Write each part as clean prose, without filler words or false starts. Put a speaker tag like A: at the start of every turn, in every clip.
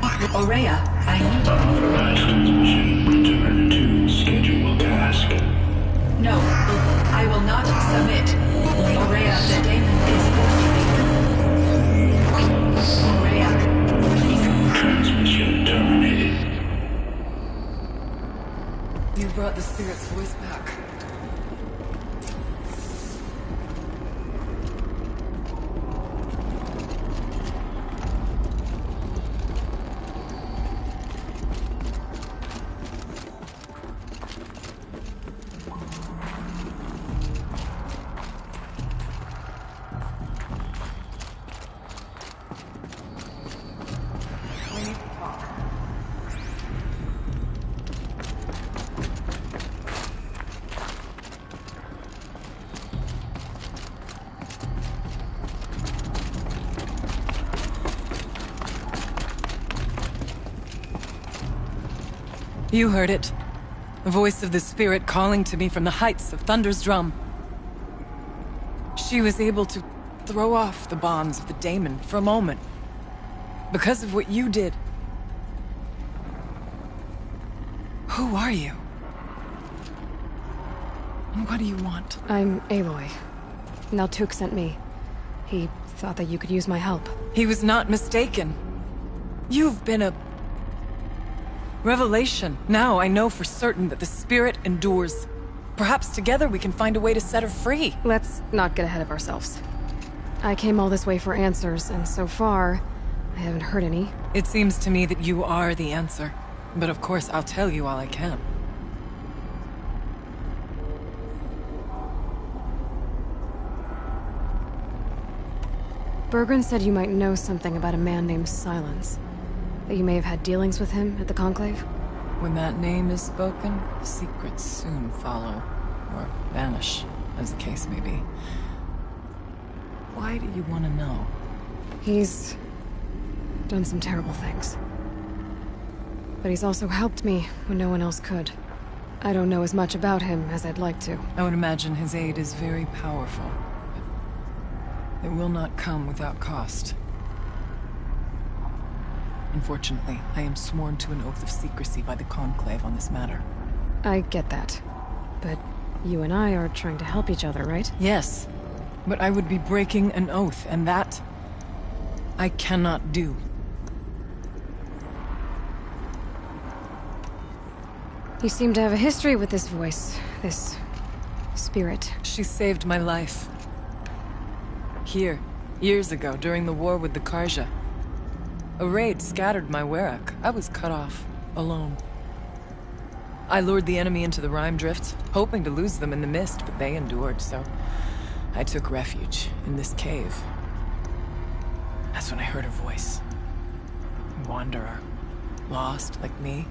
A: Aurea, I need you.
B: Authorized transmission. Return to scheduled task.
A: No, I will not submit. Aurea, the daemon is forced. Aurea, please.
B: Transmission terminated.
C: You brought the spirit's voice back. You heard it. The voice of the spirit calling to me from the heights of Thunder's drum. She was able to throw off the bonds of the daemon for a moment. Because of what you did. Who are you? And what do you want?
D: I'm Aloy. Naltuk sent me. He thought that you could use my help.
C: He was not mistaken. You've been a revelation. Now I know for certain that the spirit endures. Perhaps together we can find a way to set her free.
D: Let's not get ahead of ourselves. I came all this way for answers, and so far, I haven't heard any.
C: It seems to me that you are the answer. But of course, I'll tell you all I can.
D: Bergren said you might know something about a man named Silence. That you may have had dealings with him at the Conclave?
C: When that name is spoken, secrets soon follow. Or vanish, as the case may be. Why do you want to know?
D: He's done some terrible things. But he's also helped me when no one else could. I don't know as much about him as I'd like to.
C: I would imagine his aid is very powerful. But it will not come without cost. Unfortunately, I am sworn to an oath of secrecy by the Conclave on this matter.
D: I get that. But you and I are trying to help each other, right?
C: Yes. But I would be breaking an oath, and that I cannot do.
D: You seem to have a history with this voice, this spirit.
C: She saved my life. Here, years ago, during the war with the Karja. A raid scattered my Werak. I was cut off, alone. I lured the enemy into the Rime Drift, hoping to lose them in the mist, but they endured, so I took refuge in this cave. That's when I heard her voice. A wanderer, lost like me.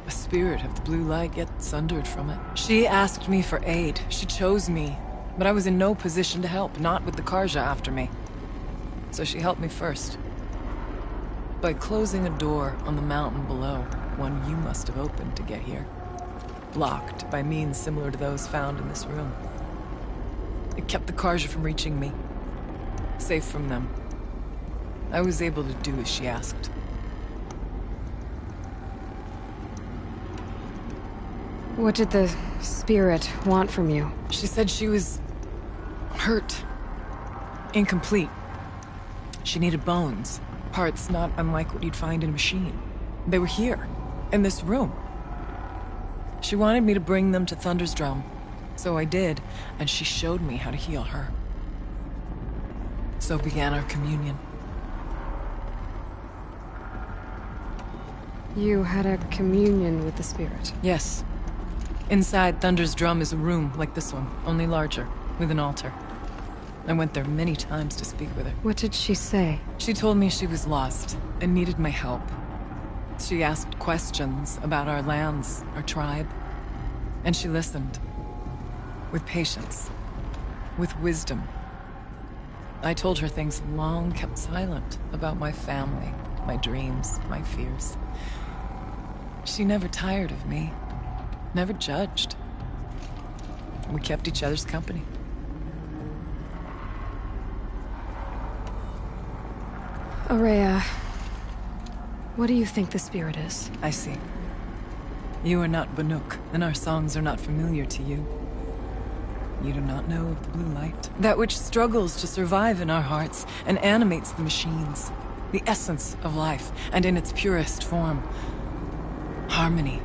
C: A spirit of the blue light, yet sundered from it. She asked me for aid. She chose me, but I was in no position to help, not with the Karja after me. So she helped me first. By closing a door on the mountain below, one you must have opened to get here. Blocked by means similar to those found in this room. It kept the Karja from reaching me. Safe from them. I was able to do as she asked.
D: What did the spirit want from you?
C: She said she was hurt. Incomplete. She needed bones. Parts not unlike what you'd find in a machine. They were here, in this room. She wanted me to bring them to Thunder's drum. So I did, and she showed me how to heal her. So began our communion.
D: You had a communion with the spirit?
C: Yes. Inside Thunder's drum is a room like this one, only larger, with an altar. I went there many times to speak with her.
D: What did she say?
C: She told me she was lost and needed my help. She asked questions about our lands, our tribe, and she listened. With patience. With wisdom. I told her things long kept silent about my family, my dreams, my fears. She never tired of me. Never judged. We kept each other's company.
D: Aurea, What do you think the spirit is?
C: I see. You are not Banuk, and our songs are not familiar to you. You do not know of the blue light, that which struggles to survive in our hearts and animates the machines, the essence of life, and in its purest form, harmony.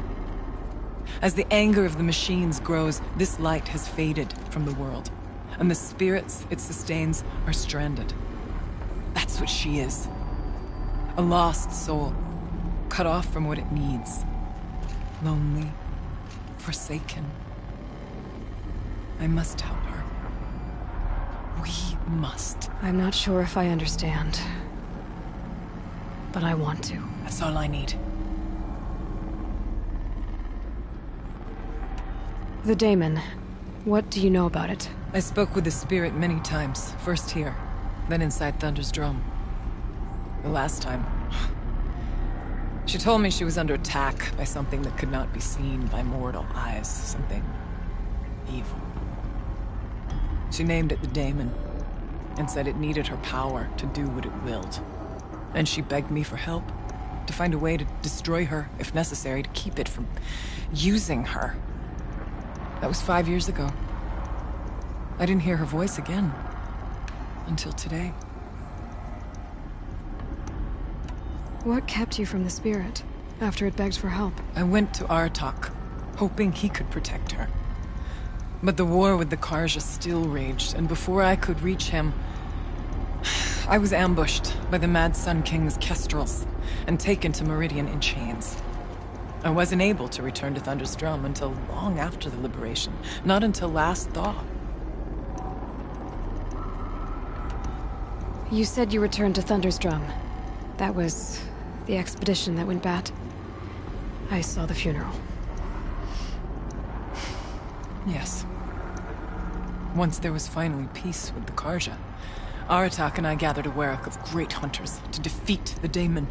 C: As the anger of the machines grows, this light has faded from the world, and the spirits it sustains are stranded. That's what she is. A lost soul, cut off from what it needs. Lonely, forsaken. I must help her. We must.
D: I'm not sure if I understand. But I want to.
C: That's all I need.
D: The daemon. What do you know about it?
C: I spoke with the spirit many times. First here, then inside Thunder's drum. The last time... She told me she was under attack by something that could not be seen by mortal eyes. Something... evil. She named it the daemon, and said it needed her power to do what it willed. And she begged me for help, to find a way to destroy her, if necessary, to keep it from using her. That was 5 years ago. I didn't hear her voice again, until today.
D: What kept you from the spirit, after it begged for help?
C: I went to Aratak, hoping he could protect her. But the war with the Karja still raged, and before I could reach him, I was ambushed by the Mad Sun King's kestrels, and taken to Meridian in chains. I wasn't able to return to Thunder's drum until long after the liberation, not until last thaw.
D: You said you returned to Thunder's drum. That was the expedition that went bad. I saw the funeral.
C: Yes. Once there was finally peace with the Karja, Aratak and I gathered a Werak of great hunters to defeat the daemon.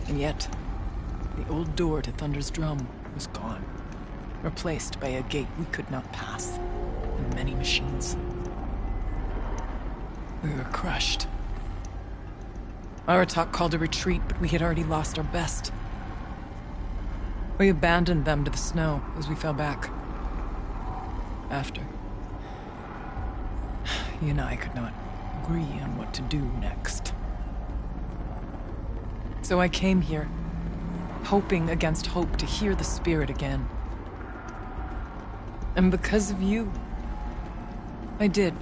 C: And yet, the old door to Thunder's drum was gone, replaced by a gate we could not pass, and many machines. We were crushed. Aratak called a retreat, but we had already lost our best. We abandoned them to the snow as we fell back. After, he and I could not agree on what to do next. So I came here, hoping against hope to hear the spirit again. And because of you, I did.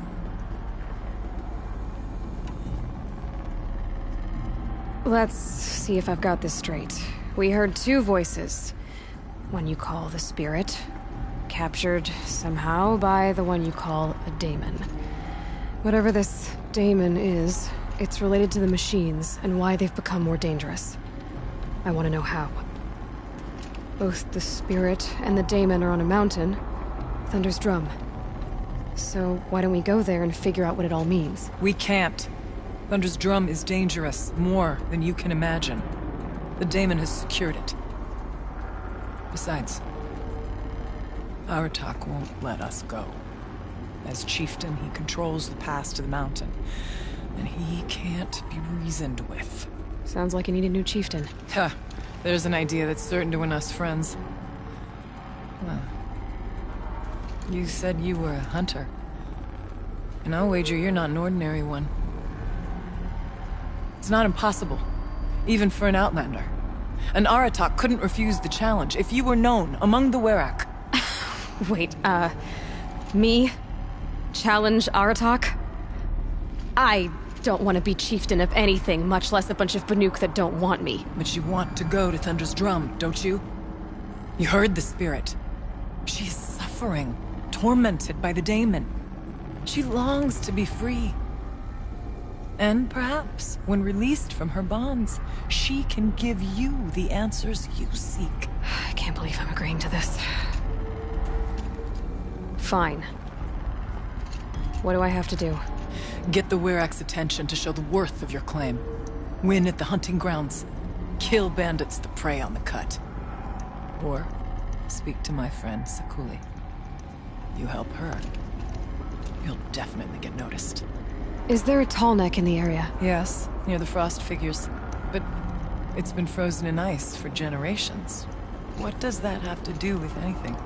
D: Let's see if I've got this straight. We heard two voices. One you call the spirit, captured somehow by the one you call a daemon. Whatever this daemon is, it's related to the machines and why they've become more dangerous. I want to know how. Both the spirit and the daemon are on a mountain, Thunder's drum. So why don't we go there and figure out what it all means?
C: We can't. Thunder's drum is dangerous, more than you can imagine. The daemon has secured it. Besides, Aratak won't let us go. As chieftain, he controls the pass to the mountain, and he can't be reasoned with.
D: Sounds like you need a new chieftain.
C: Huh. There's an idea that's certain to win us friends. Well, you said you were a hunter. And I'll wager you're not an ordinary one. It's not impossible, even for an outlander. And Aratak couldn't refuse the challenge if you were known among the Werak.
D: Wait, me? Challenge Aratak? I don't want to be chieftain of anything, much less a bunch of Banuk that don't want me.
C: But you want to go to Thunder's drum, don't you? You heard the spirit. She is suffering, tormented by the daemon. She longs to be free. And perhaps, when released from her bonds, she can give you the answers you seek.
D: I can't believe I'm agreeing to this. Fine. What do I have to do?
C: Get the Werak's attention to show the worth of your claim. Win at the hunting grounds. Kill bandits that prey on the cut. Or speak to my friend Sakuli. You help her, you'll definitely get noticed.
D: Is there a TALLNECK in the area?
C: Yes, near the FROSTFIGNRES. But It's been frozen in ice for generations. What does that have to do with anything?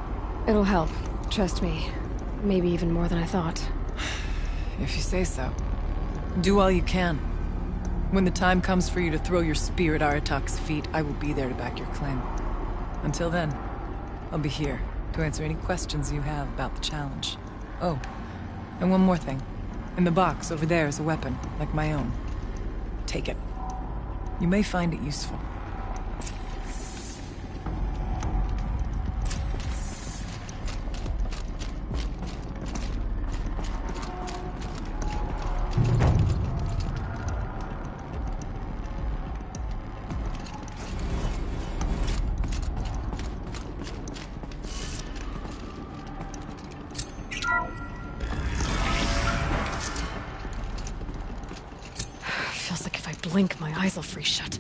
D: It'll help. Trust me. Maybe even more than I thought.
C: If you say so. Do all you can. When the time comes for you to throw your spear at Aratak's feet, I will be there to back your claim. Until then, I'll be here to answer any questions you have about the challenge. Oh, and one more thing. In the box over there is a weapon, like my own. Take it. You may find it useful.
D: Feels like if I blink, my eyes will freeze shut.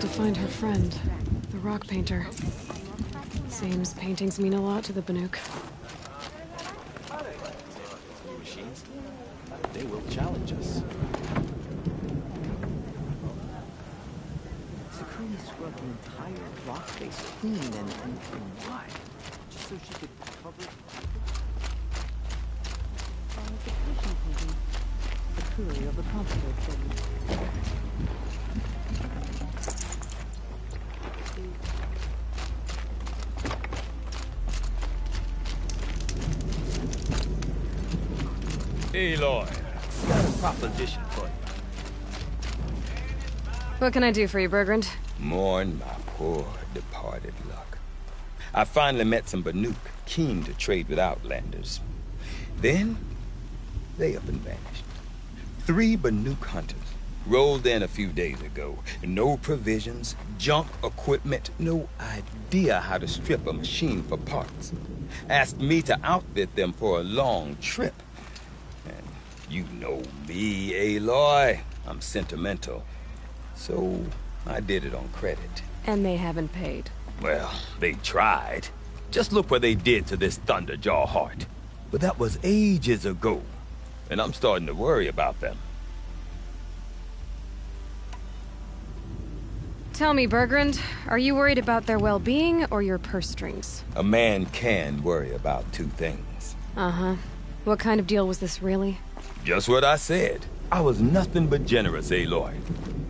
D: To find her friend, the rock painter. Seems paintings mean a lot to the Banuk.
E: New machines? They will challenge us.
F: Supreme struggle the entire rock face clean, and why? Just so she could cover it.
G: The courier of the consulate said.
H: Aloy, got a proposition for you.
D: What can I do for you, Bergrand?
I: Mourn my poor departed luck. I finally met some Banuk keen to trade with Outlanders. Then, they up and vanished. 3 Banuk hunters rolled in a few days ago. No provisions, junk equipment, no idea how to strip a machine for parts. Asked me to outfit them for a long trip. And you know me, Aloy. I'm sentimental. So I did it on credit.
D: And they haven't paid.
I: Well, they tried. Just look what they did to this Thunderjaw heart. But that was ages ago. And I'm starting to worry about them.
D: Tell me, Bergrand, are you worried about their well-being or your purse strings?
I: A man can worry about 2 things.
D: Uh-huh. What kind of deal was this, really?
I: Just what I said. I was nothing but generous, Aloy.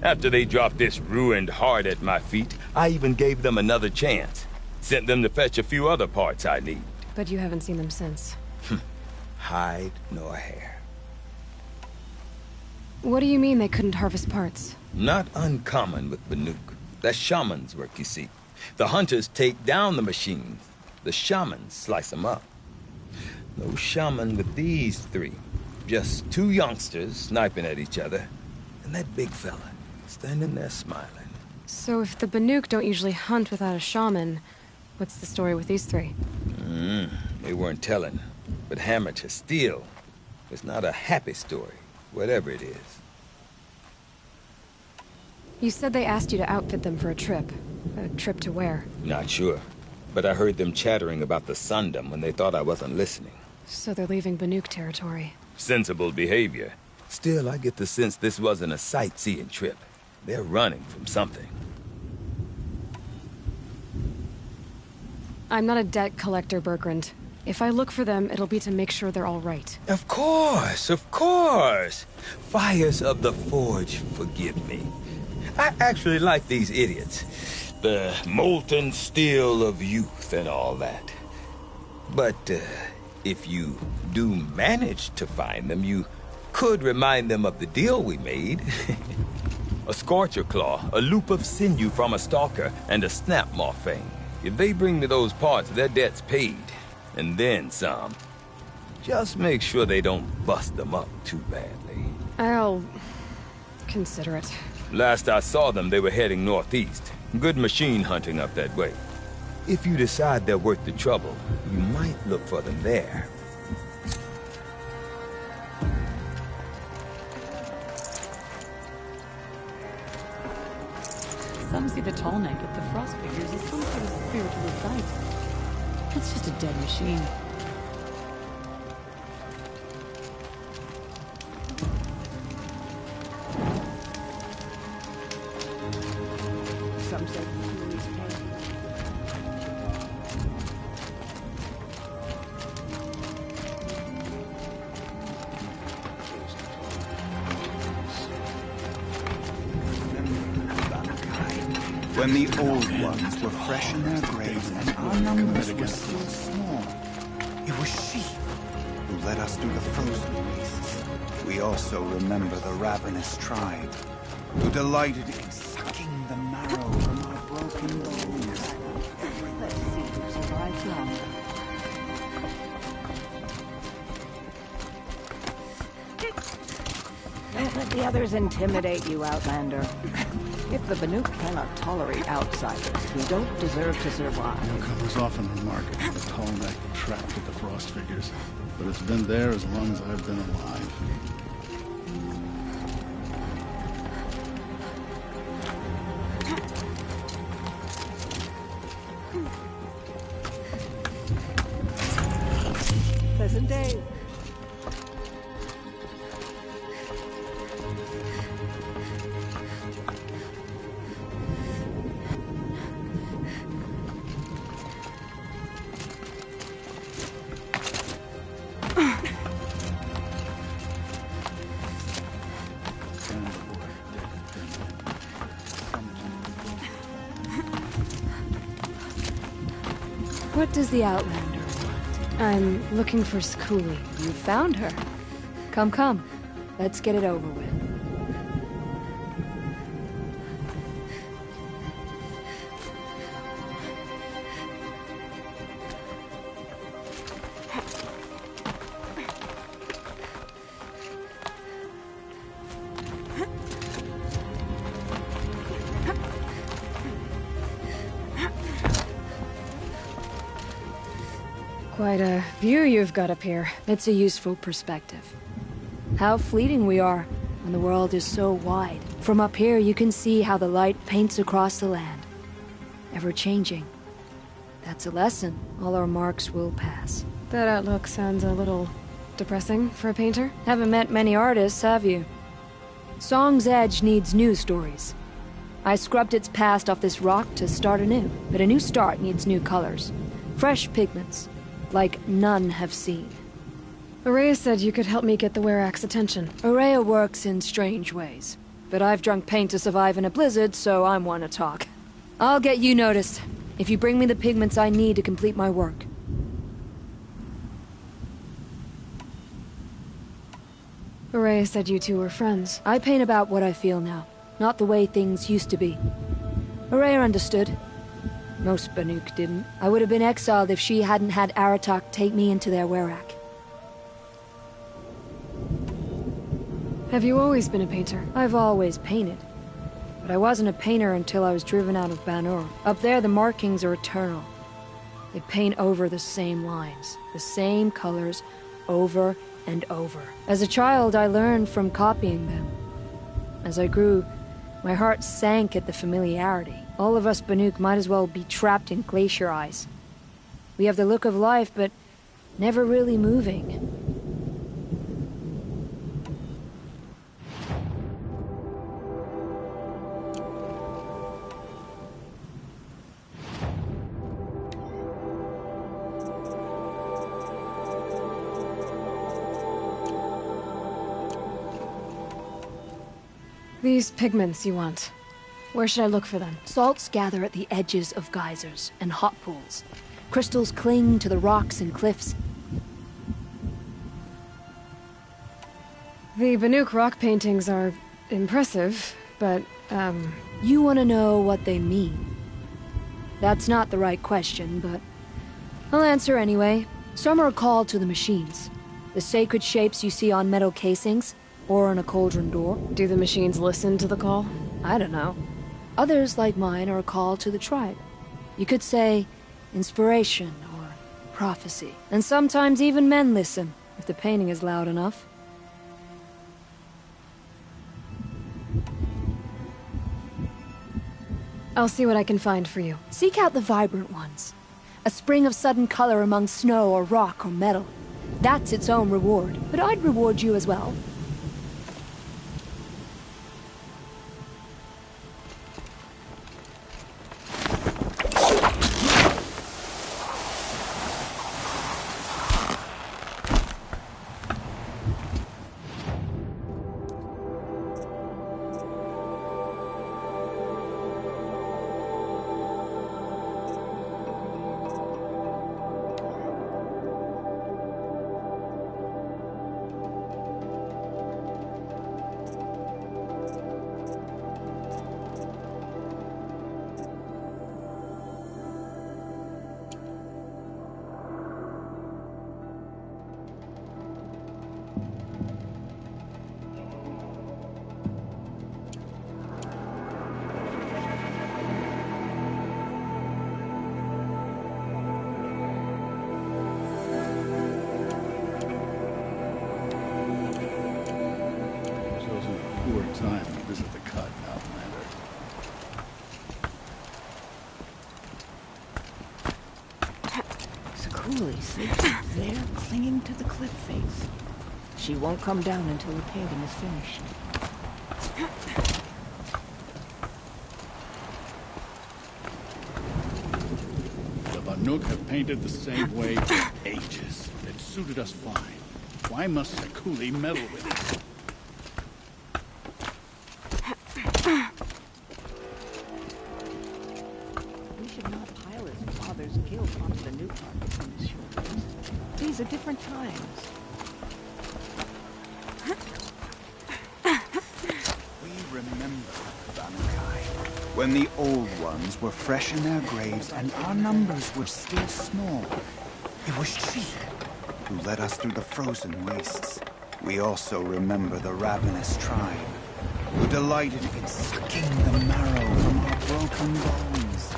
I: After they dropped this ruined heart at my feet, I even gave them another chance. Sent them to fetch a few other parts I need.
D: But you haven't seen them since.
I: Hide nor hair.
D: What do you mean they couldn't harvest parts?
I: Not uncommon with Banuk. That's shaman's work, you see. The hunters take down the machines. The shamans slice them up. No shaman with these 3. Just 2 youngsters sniping at each other. And that big fella standing there smiling.
D: So if the Banuk don't usually hunt without a shaman, what's the story with these 3?
I: They weren't telling. But hammer to steel. It's not a happy story, whatever it is.
D: You said they asked you to outfit them for a trip. A trip to where?
I: Not sure. But I heard them chattering about the Sundom when they thought I wasn't listening.
D: So they're leaving Banuk territory.
I: Sensible behavior. Still, I get the sense this wasn't a sightseeing trip. They're running from something.
D: I'm not a debt collector, Bergrand. If I look for them, it'll be to make sure they're all right.
I: Of course, of course. Fires of the Forge, forgive me. I actually like these idiots. The molten steel of youth and all that. But, if you do manage to find them, you could remind them of the deal we made. A scorcher claw, a loop of sinew from a stalker, and a snapmaw fang. If they bring me those parts, their debt's paid. And then some. Just make sure they don't bust them up too badly.
D: I'll consider it.
I: Last I saw them, they were heading northeast. Good machine hunting up that way. If you decide they're worth the trouble, you might look for them there.
G: Some see the TALLNECK at the FROSTFIGNRES as some sort of spiritual site. It's just a dead machine. Some say he's pain.
J: When the old ones were fresh in their graves and our numbers were still small, it was she who led us through the frozen wastes. We also remember the ravenous tribe, who delighted in sucking the marrow from our broken bones.
G: Let's see who survives longer.
K: Don't let the others intimidate you, Outlander. If the Banuk cannot tolerate outsiders, we don't deserve to survive.
L: Newcomers often remark at the TALLNECK trapped at the Frostfigures, but it's been there as long as I've been alive.
K: Pleasant day.
D: What does the Outlander want? I'm looking for Skuli. You found her. Come, come. Let's get it over with. Quite a view you've got up here. It's a useful perspective. How fleeting we are when the world is so wide. From up here, you can see how the light paints across the land. Ever-changing. That's a lesson. All our marks will pass. That outlook sounds a little depressing for a painter. Haven't met many artists, have you? Song's Edge needs new stories. I scrubbed its past off this rock to start anew, but a new start needs new colors. Fresh pigments. Like none have seen. Aurea said you could help me get the Werak's attention. Aurea works in strange ways. But I've drunk paint to survive in a blizzard, so I'm one to talk. I'll get you noticed, if you bring me the pigments I need to complete my work. Aurea said you two were friends. I paint about what I feel now, not the way things used to be. Aurea understood. Most Banuk didn't. I would have been exiled if she hadn't had Aratak take me into their Werak. Have you always been a painter? I've always painted. But I wasn't a painter until I was driven out of Banur. Up there, the markings are eternal. They paint over the same lines, the same colors, over and over. As a child, I learned from copying them. As I grew, my heart sank at the familiarity. All of us Banuk might as well be trapped in glacier ice. We have the look of life, but never really moving. These pigments you want. Where should I look for them? Salts gather at the edges of geysers and hot pools. Crystals cling to the rocks and cliffs. The Banuk rock paintings are impressive, but, You want to know what they mean? That's not the right question, but I'll answer anyway. Some are called to the machines. The sacred shapes you see on metal casings, or on a cauldron door. Do the machines listen to the call? I don't know. Others, like mine, are a call to the tribe. You could say inspiration or prophecy. And sometimes even men listen, if the painting is loud enough. I'll see what I can find for you. Seek out the vibrant ones. A spring of sudden color among snow or rock or metal. That's its own reward, but I'd reward you as well.
L: Time to visit the cut, Outlander.
K: Skuli sleeps there, clinging to the cliff face. She won't come down until the painting is finished.
L: The Banuk have painted the same way for ages. It suited us fine. Why must Skuli meddle with it?
K: would not pile his father's guilt onto the new targets on his shoulders. These are different times.
J: We remember, Bankai, when the old ones were fresh in their graves and our numbers were still small. It was she who led us through the frozen wastes. We also remember the ravenous tribe, who delighted in sucking the marrow from our broken bones.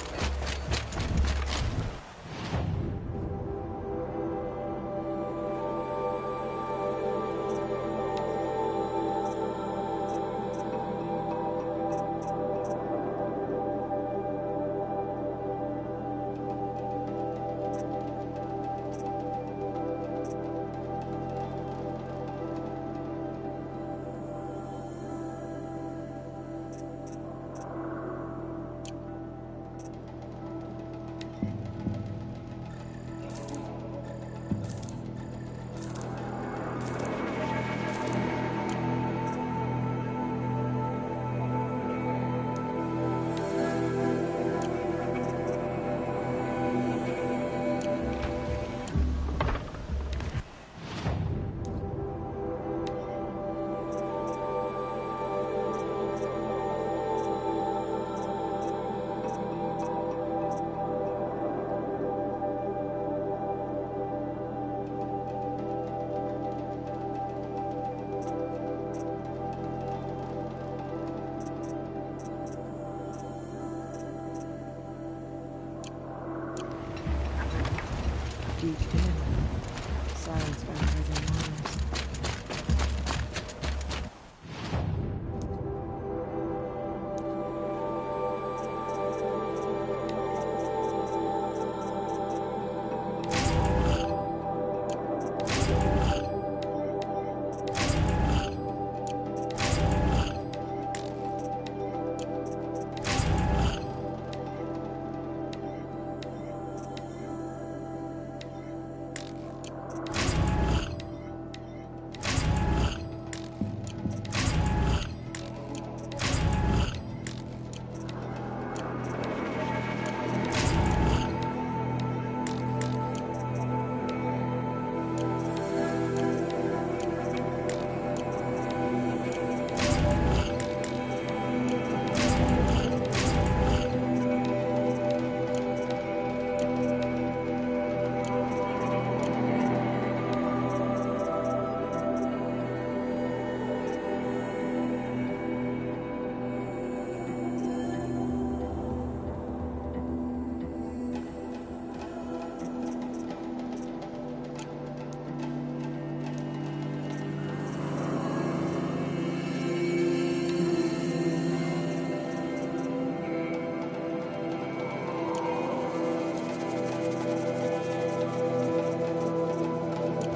K: Deep in, silence found her than lies.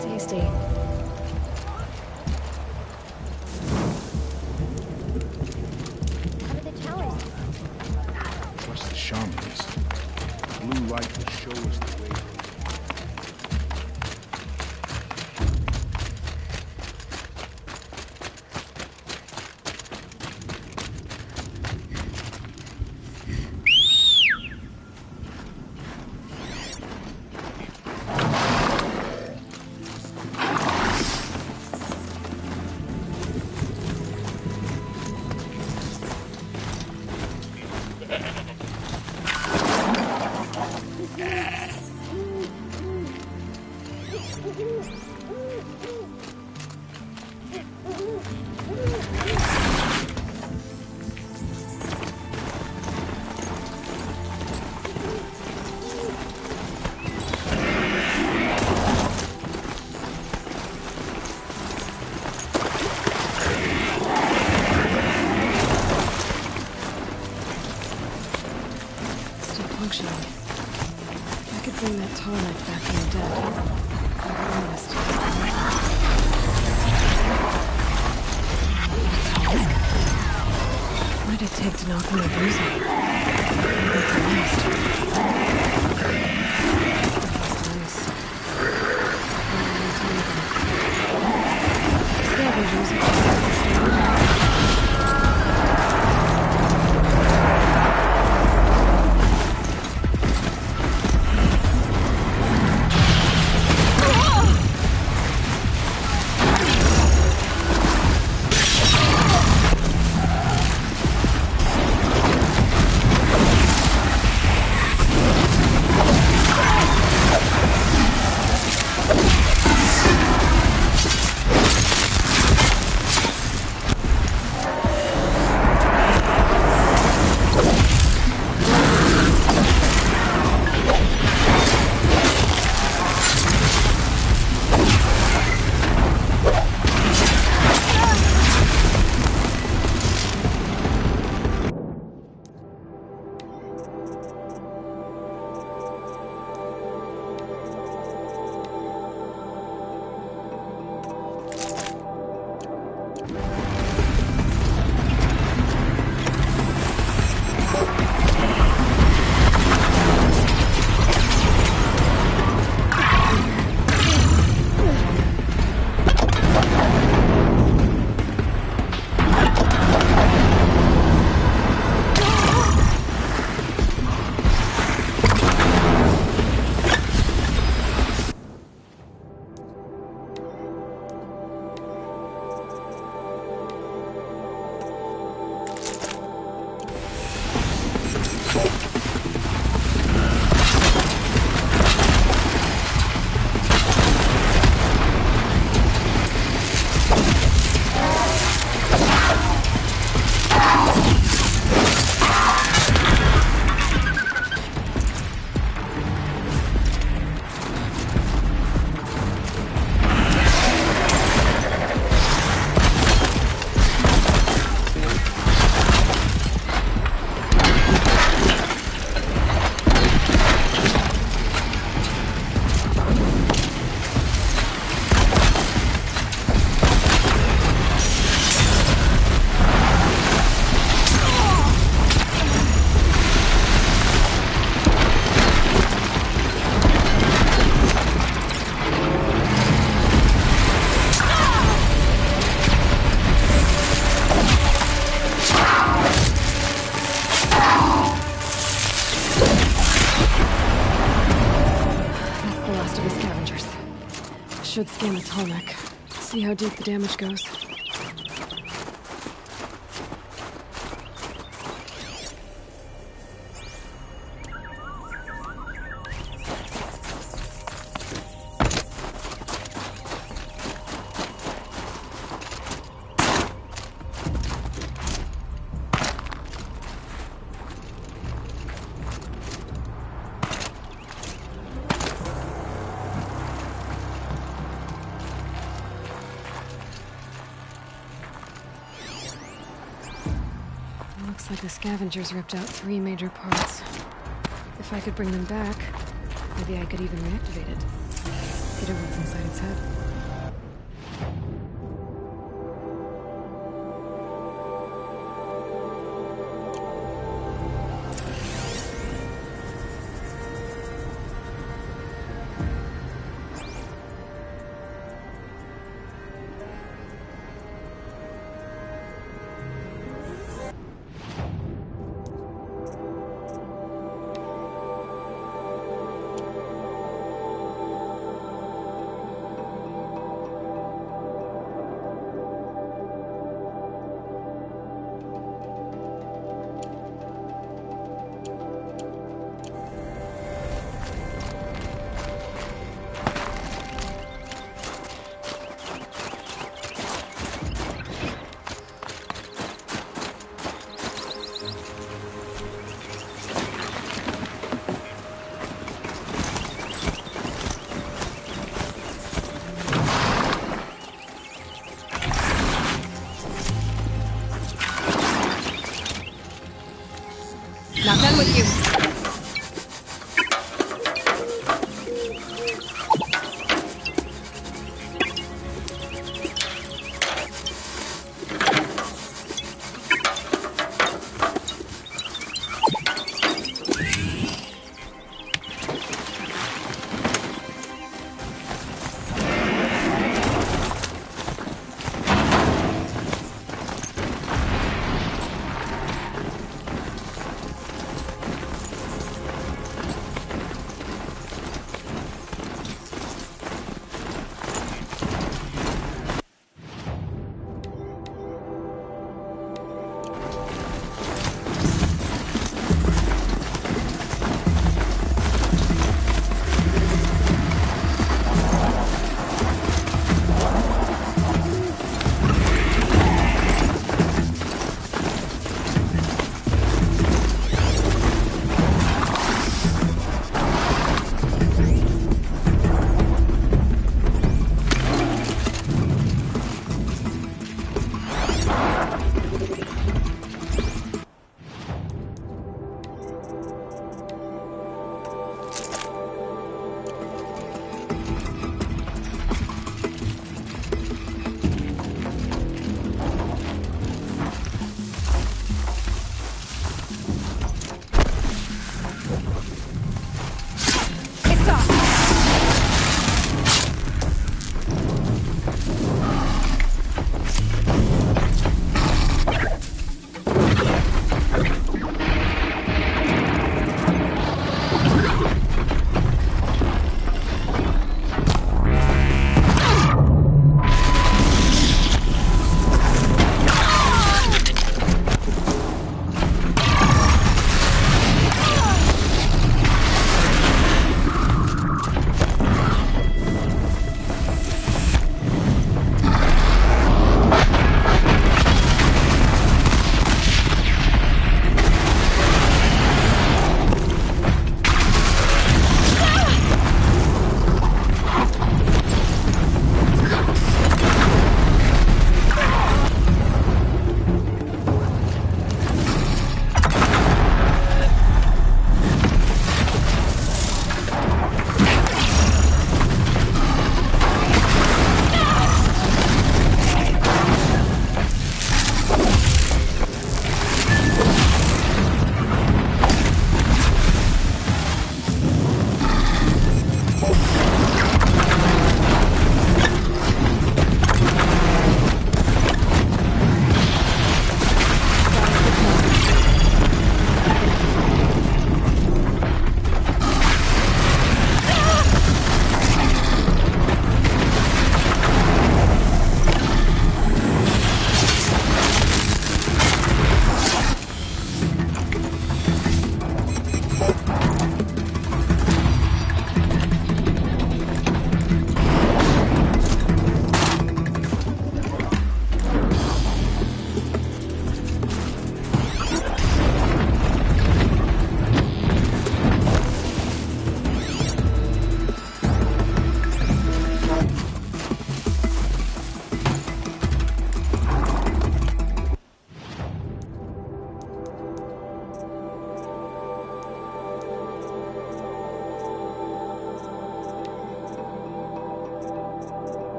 D: Tasty.
M: What are the towers?
L: Trust the shamans. Blue light will show us the way.
D: Functioning. I could bring that TALLNECK back from the dead. I promised. What did it take to knock me a bruise off? Maybe it's a last. Should scan the TALLNECK. See how deep the damage goes. Looks like the scavengers ripped out 3 major parts. If I could bring them back, maybe I could even reactivate it. Get at what's inside its head.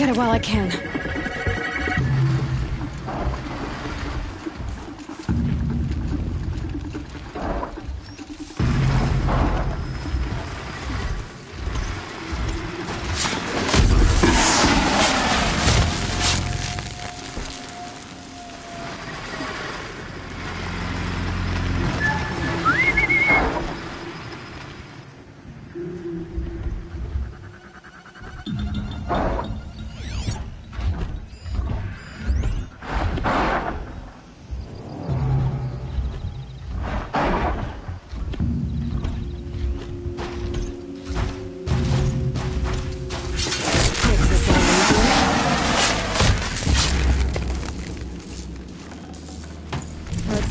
D: get it while I can.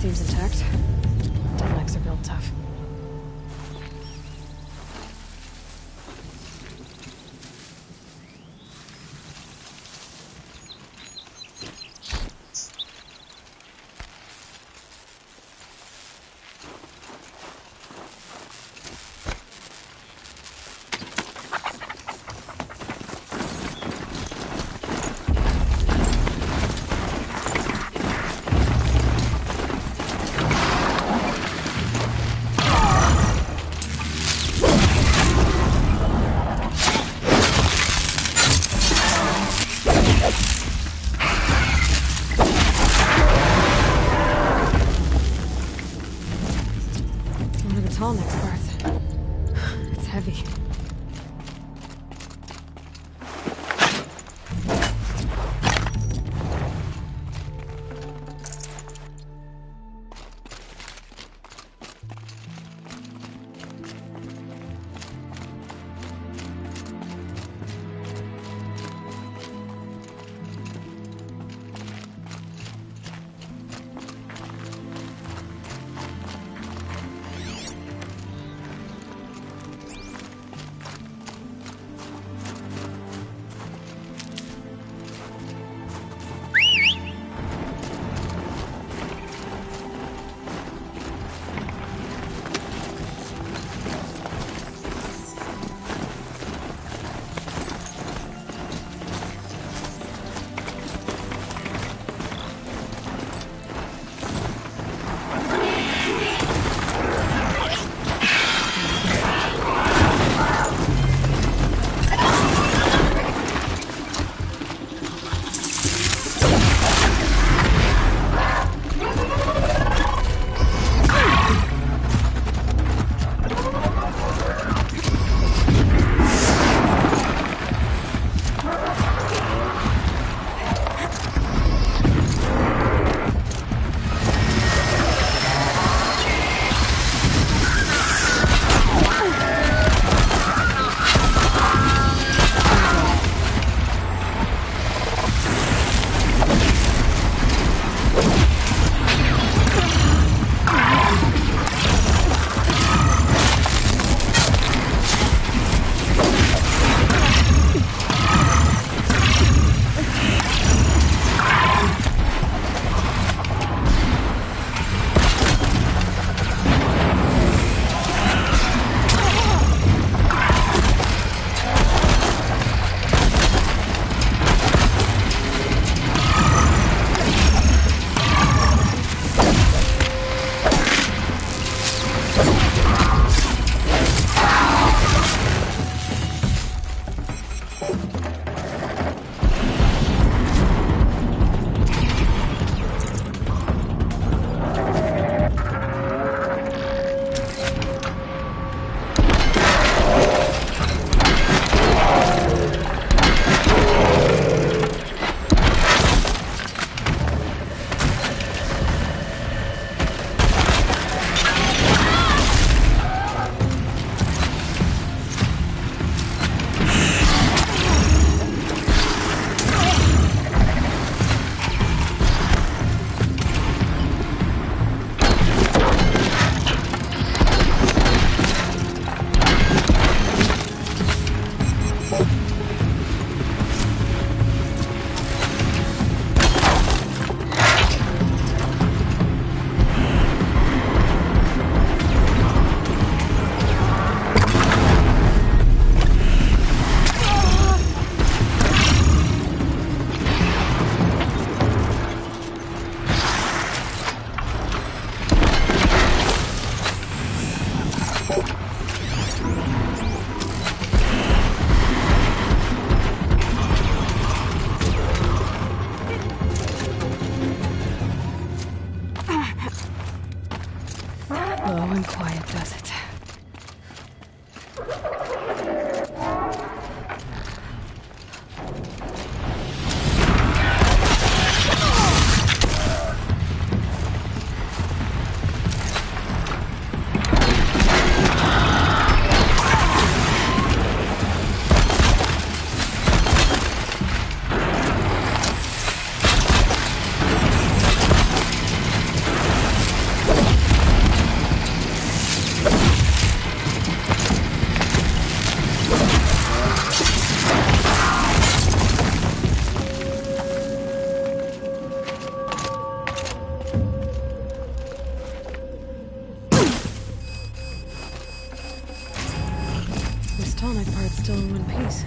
D: Seems intact. TALLNECKs are built tough. TALLNECK parts. It's heavy. This TALLNECK part's still in one piece.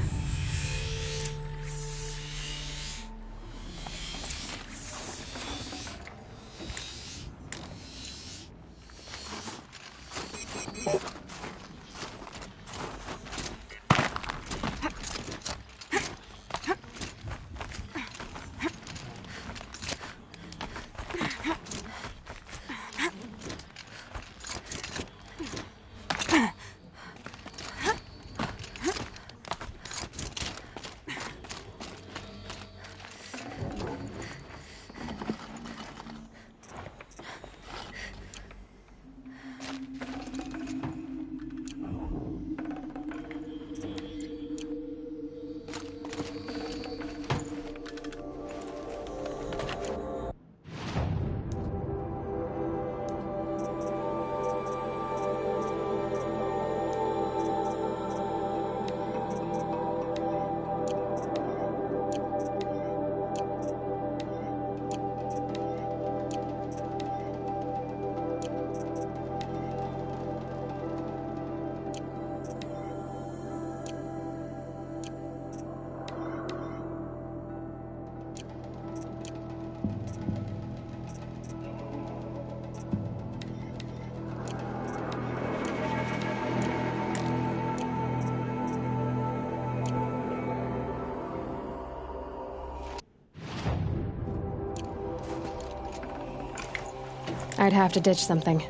D: I'd have to ditch something.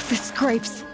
D: The scrapes.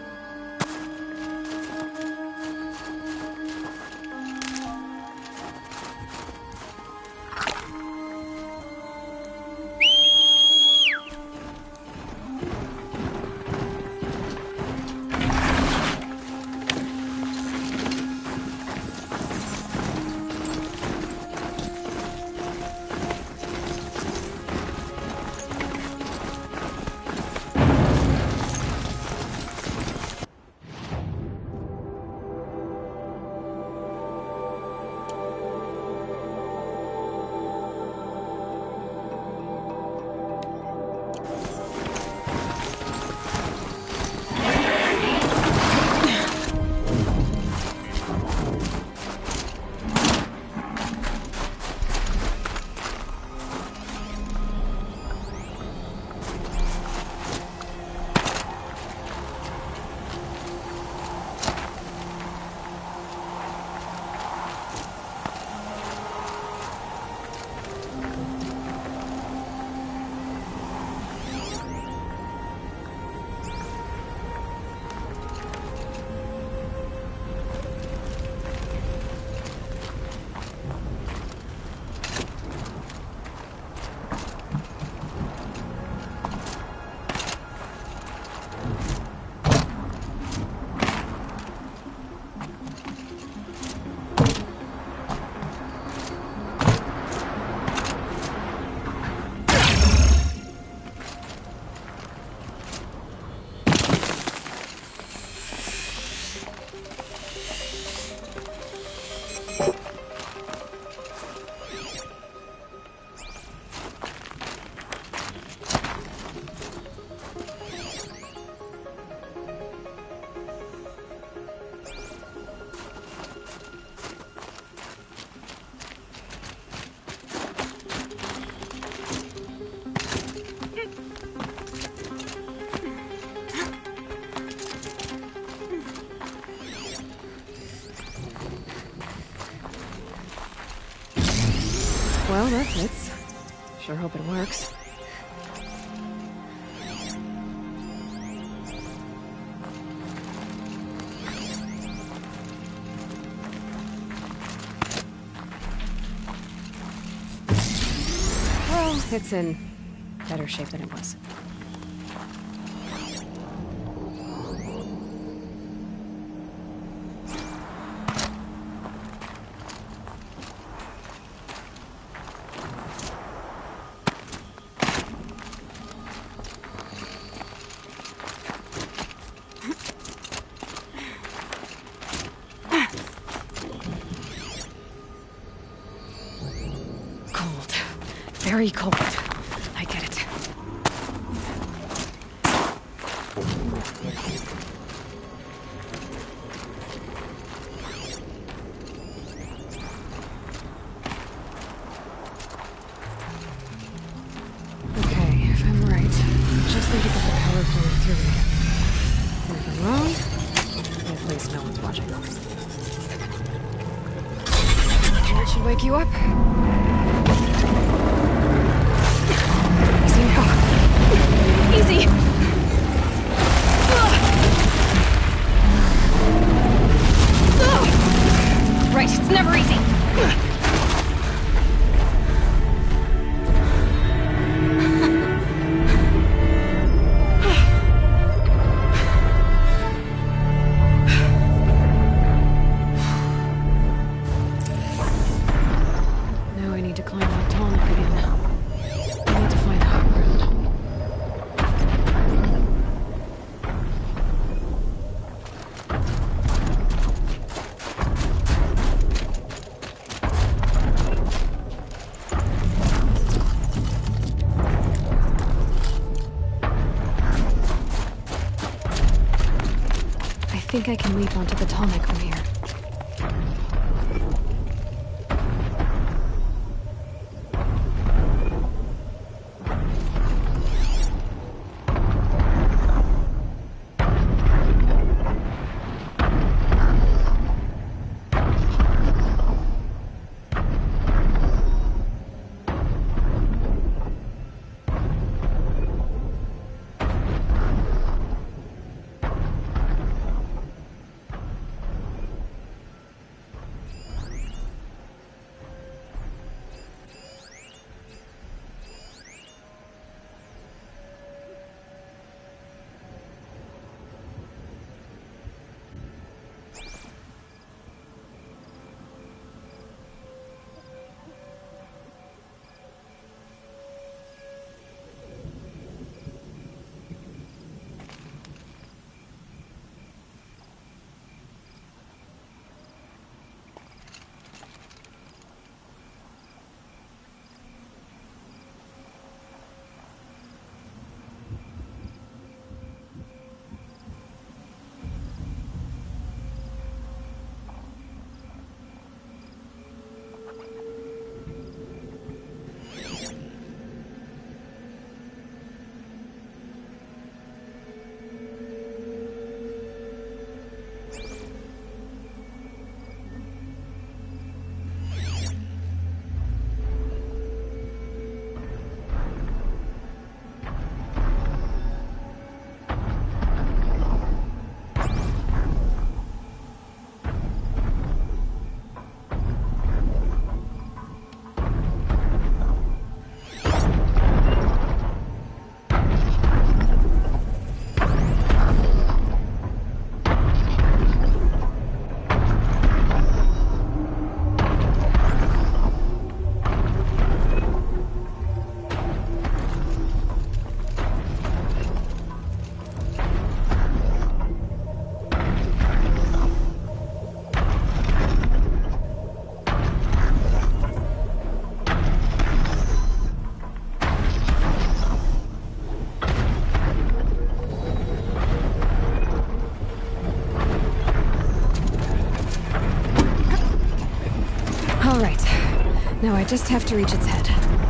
D: Well, that fits. Sure hope it works. Well, it's in better shape than it was. Very cold. I get it. Okay, if I'm right, just need to get the power flowing through again. If I'm wrong, at least no one's watching. That should wake you up. Easy! Right, it's never easy. Now I need to climb that TALLNECK again. I need to find the high ground. I think I can leap onto the TALLNECK from here. All right. Now I just have to reach its head.